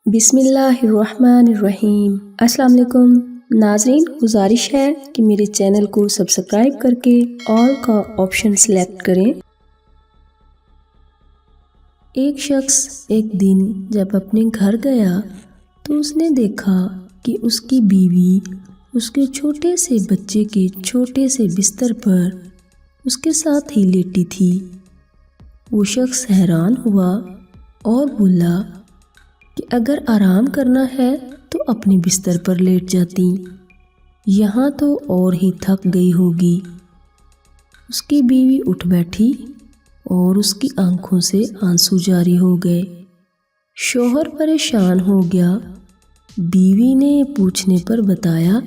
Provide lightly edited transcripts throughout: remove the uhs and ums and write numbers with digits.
بسم اللہ الرحمن الرحیم۔ السلام علیکم ناظرین، گزارش ہے کہ میرے چینل کو سبسکرائب کر کے آل کا آپشن سلیکٹ کریں۔ ایک شخص ایک دن جب اپنے گھر گیا تو اس نے دیکھا کہ اس کی بیوی اس کے چھوٹے سے بچے کے چھوٹے سے بستر پر اس کے ساتھ ہی لیٹی تھی۔ وہ شخص حیران ہوا اور بولا کہ اگر آرام کرنا ہے تو اپنے بستر پر لیٹ جاتی، یہاں تو اور ہی تھک گئی ہوگی۔ اس کی بیوی اٹھ بیٹھی اور اس کی آنکھوں سے آنسو جاری ہو گئے۔ شوہر پریشان ہو گیا۔ بیوی نے پوچھنے پر بتایا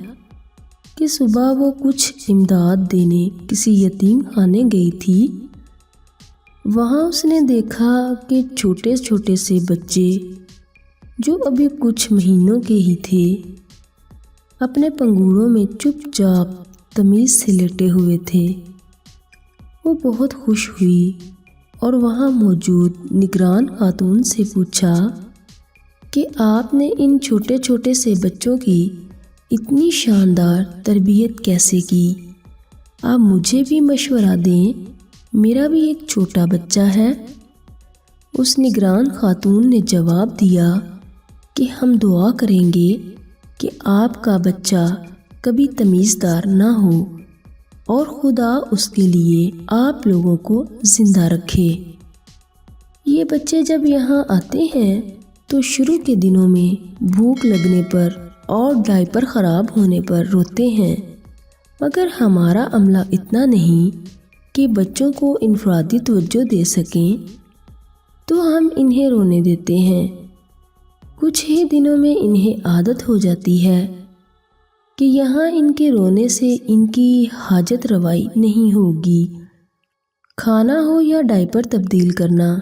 کہ صبح وہ کچھ امداد دینے کسی یتیم خانے گئی تھی۔ وہاں اس نے دیکھا کہ چھوٹے چھوٹے سے بچے جو ابھی کچھ مہینوں کے ہی تھے اپنے پنگوڑوں میں چپ چاپ تمیز سے لیٹے ہوئے تھے۔ وہ بہت خوش ہوئی اور وہاں موجود نگران خاتون سے پوچھا کہ آپ نے ان چھوٹے چھوٹے سے بچوں کی اتنی شاندار تربیت کیسے کی؟ آپ مجھے بھی مشورہ دیں، میرا بھی ایک چھوٹا بچہ ہے۔ اس نگران خاتون نے جواب دیا کہ ہم دعا کریں گے کہ آپ کا بچہ کبھی تمیزدار نہ ہو اور خدا اس کے لیے آپ لوگوں کو زندہ رکھے۔ یہ بچے جب یہاں آتے ہیں تو شروع کے دنوں میں بھوک لگنے پر اور ڈائپر خراب ہونے پر روتے ہیں، مگر ہمارا عملہ اتنا نہیں کہ بچوں کو انفرادی توجہ دے سکیں، تو ہم انہیں رونے دیتے ہیں۔ کچھ ہی دنوں میں انہیں عادت ہو جاتی ہے کہ یہاں ان کے رونے سے ان کی حاجت روائی نہیں ہوگی، کھانا ہو یا ڈائپر تبدیل کرنا۔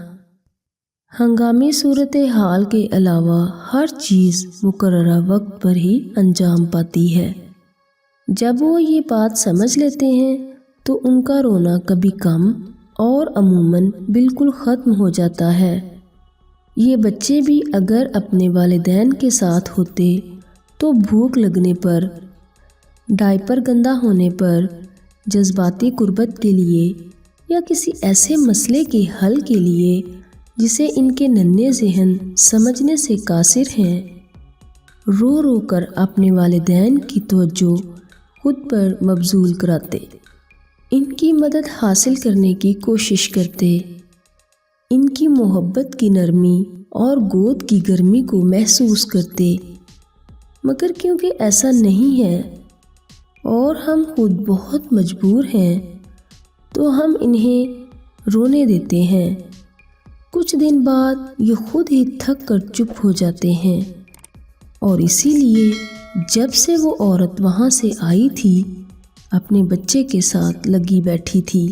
ہنگامی صورتحال کے علاوہ ہر چیز مقررہ وقت پر ہی انجام پاتی ہے۔ جب وہ یہ بات سمجھ لیتے ہیں تو ان کا رونا کبھی کم اور عموماً بالکل ختم ہو جاتا ہے۔ یہ بچے بھی اگر اپنے والدین کے ساتھ ہوتے تو بھوک لگنے پر، ڈائپر گندا ہونے پر، جذباتی قربت کے لیے یا کسی ایسے مسئلے کے حل کے لیے جسے ان کے ننھے ذہن سمجھنے سے قاصر ہیں، رو رو کر اپنے والدین کی توجہ خود پر مبذول کراتے، ان کی مدد حاصل کرنے کی کوشش کرتے، ان کی محبت کی نرمی اور گود کی گرمی کو محسوس کرتے۔ مگر کیونکہ ایسا نہیں ہے اور ہم خود بہت مجبور ہیں تو ہم انہیں رونے دیتے ہیں۔ کچھ دن بعد یہ خود ہی تھک کر چپ ہو جاتے ہیں، اور اسی لیے جب سے وہ عورت وہاں سے آئی تھی اپنے بچے کے ساتھ لگی بیٹھی تھی۔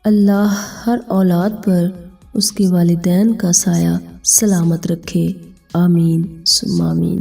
اللہ ہر اولاد پر اس کے والدین کا سایہ سلامت رکھے، آمین ثم آمین۔